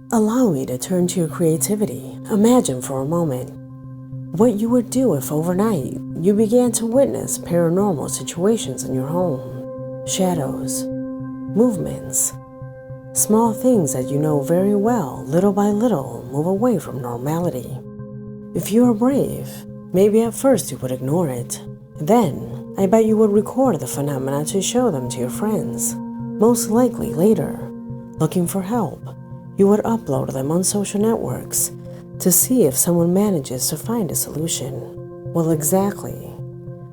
Allow me to turn to your creativity. Imagine for a moment what you would do if overnight you began to witness paranormal situations in your home. Shadows, movements, small things that you know very well, little by little, move away from normality. If you are brave, maybe at first you would ignore it. Then, I bet you would record the phenomena to show them to your friends. Most likely later, looking for help, you would upload them on social networks to see if someone manages to find a solution. Well, exactly.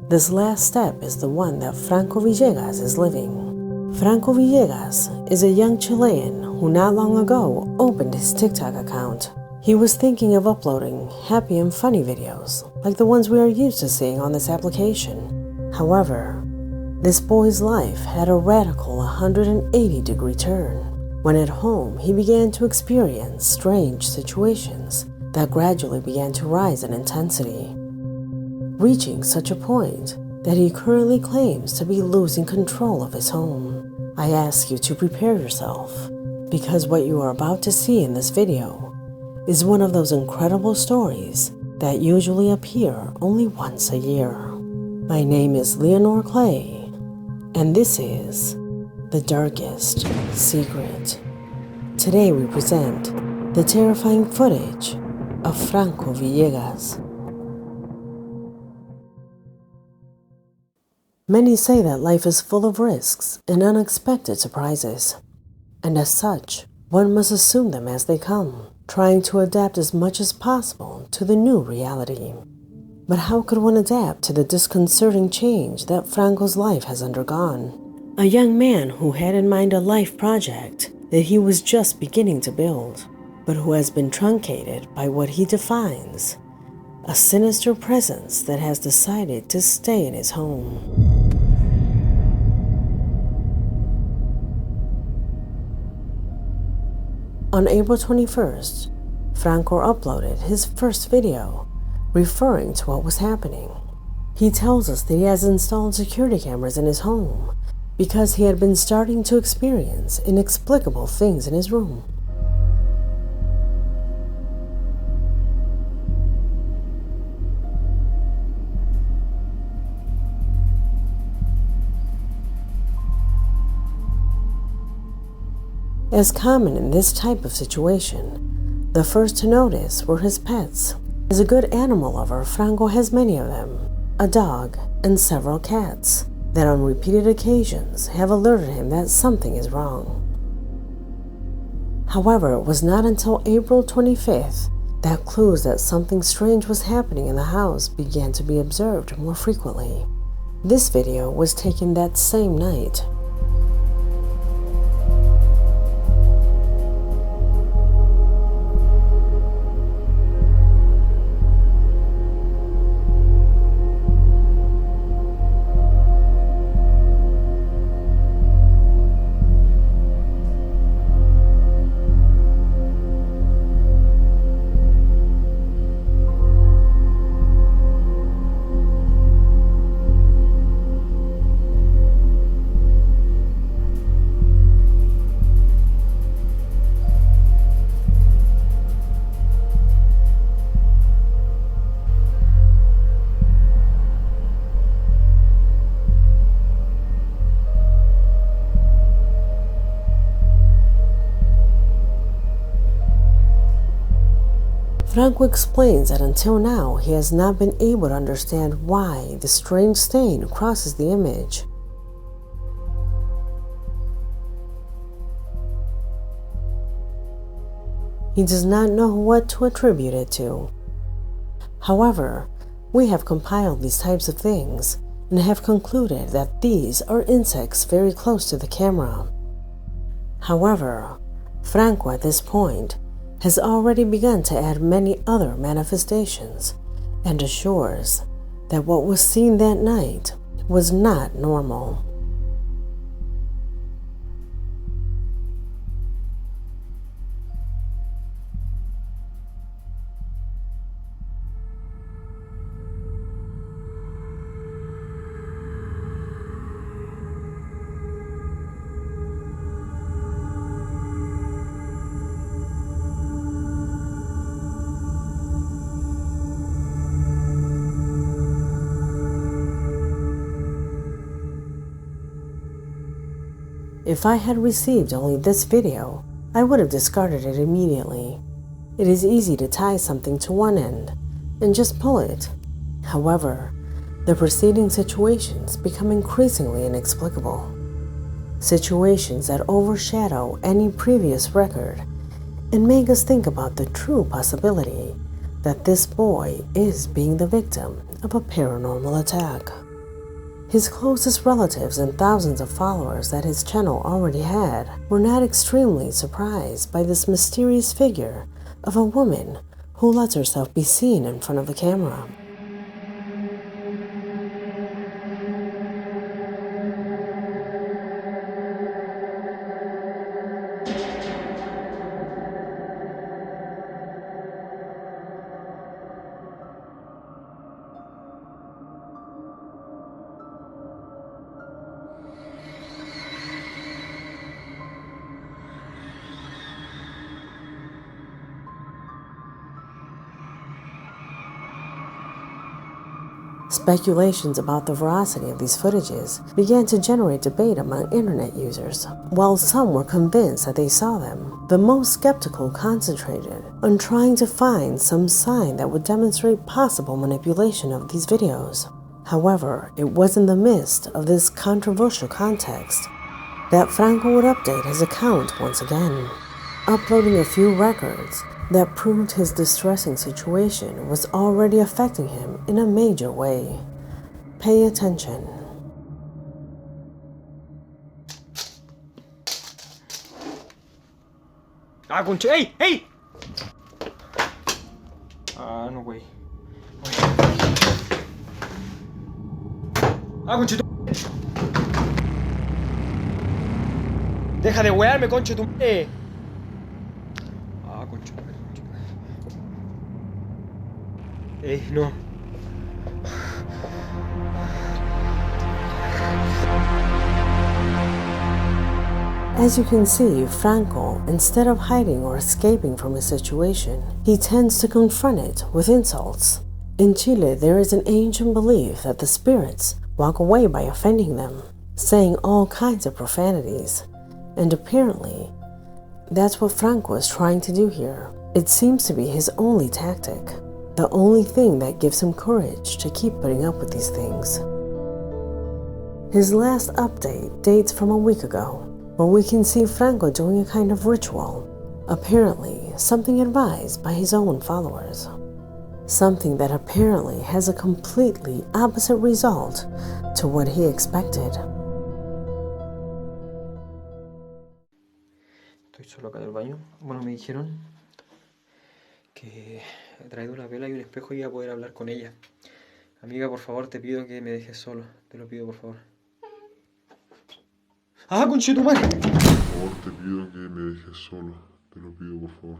This last step is the one that Franco Villegas is living. Franco Villegas is a young Chilean who not long ago opened his TikTok account. He was thinking of uploading happy and funny videos like the ones we are used to seeing on this application. However, this boy's life had a radical 180-degree turn when at home he began to experience strange situations that gradually began to rise in intensity, reaching such a point that he currently claims to be losing control of his home. I ask you to prepare yourself, because what you are about to see in this video is one of those incredible stories that usually appear only once a year. My name is Leonore Clay, and this is The Darkest Secret. Today we present the terrifying footage of Franco Villegas. Many say that life is full of risks and unexpected surprises, and as such, one must assume them as they come, trying to adapt as much as possible to the new reality. But how could one adapt to the disconcerting change that Franco's life has undergone? A young man who had in mind a life project that he was just beginning to build, but who has been truncated by what he defines a sinister presence that has decided to stay in his home. On April 21st, Franco uploaded his first video referring to what was happening. He tells us that he has installed security cameras in his home because he had been starting to experience inexplicable things in his room. As common in this type of situation, the first to notice were his pets. As a good animal lover, Franco has many of them, a dog and several cats that on repeated occasions have alerted him that something is wrong. However, it was not until April 25th that clues that something strange was happening in the house began to be observed more frequently. This video was taken that same night. Franco explains that until now he has not been able to understand why the strange stain crosses the image. He does not know what to attribute it to. However, we have compiled these types of things and have concluded that these are insects very close to the camera. However, Franco at this point has already begun to add many other manifestations and assures that what was seen that night was not normal. If I had received only this video, I would have discarded it immediately. It is easy to tie something to one end and just pull it. However, the preceding situations become increasingly inexplicable. Situations that overshadow any previous record and make us think about the true possibility that this boy is being the victim of a paranormal attack. His closest relatives and thousands of followers that his channel already had were not extremely surprised by this mysterious figure of a woman who lets herself be seen in front of the camera. Speculations about the veracity of these footages began to generate debate among internet users. While some were convinced that they saw them, the most skeptical concentrated on trying to find some sign that would demonstrate possible manipulation of these videos. However, it was in the midst of this controversial context that Franco would update his account once again, uploading a few records that proved his distressing situation was already affecting him in a major way. Pay attention. Concha, ¡ey! ¡Ey! No, güey. Concha, tu... Deja de wearme, concha, tu... Concha, no. As you can see, Franco, instead of hiding or escaping from his situation, he tends to confront it with insults. In Chile, there is an ancient belief that the spirits walk away by offending them, saying all kinds of profanities, and apparently, that's what Franco is trying to do here. It seems to be his only tactic, the only thing that gives him courage to keep putting up with these things. His last update dates from a week ago, where we can see Franco doing a kind of ritual, apparently something advised by his own followers. Something that apparently has a completely opposite result to what he expected. Estoy solo acá en el baño. Bueno, me dijeron que he traído una vela y un espejo y iba a poder hablar con ella. Amiga, por favor, te pido que me dejes solo. Te lo pido, por favor. ¡Conchetumare! Por favor, te pido que me dejes solo. Te lo pido, por favor.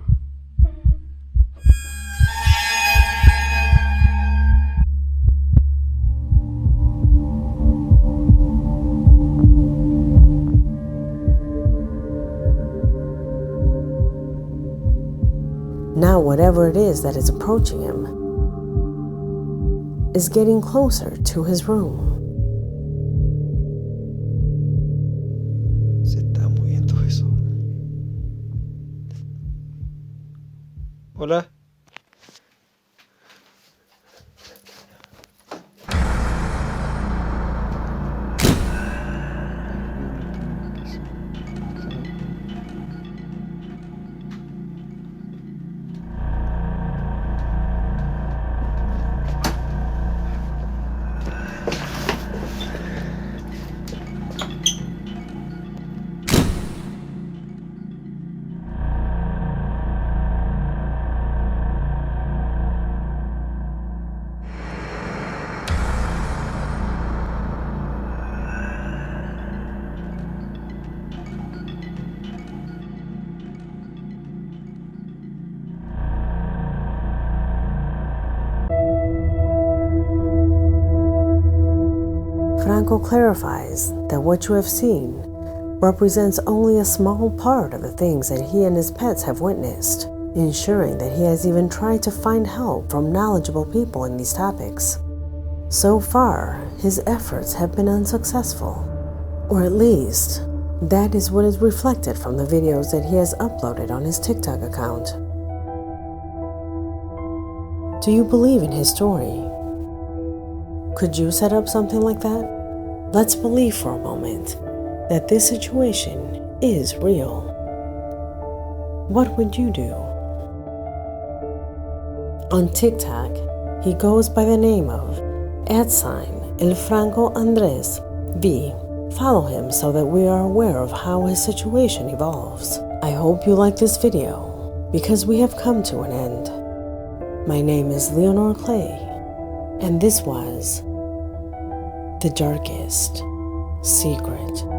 Now whatever it is that is approaching him is getting closer to his room. Se está moviendo eso. Hola. Franco clarifies that what you have seen represents only a small part of the things that he and his pets have witnessed, ensuring that he has even tried to find help from knowledgeable people in these topics. So far, his efforts have been unsuccessful, or at least That is what is reflected from the videos that he has uploaded on his TikTok account. Do you believe in his story? Could you set up something like that? Let's believe for a moment that this situation is real. What would you do? On TikTok, he goes by the name of @ Franco Andres V. Follow him so that we are aware of how his situation evolves. I hope you like this video because we have come to an end. My name is Leonore Clay, and this was The Darkest Secret.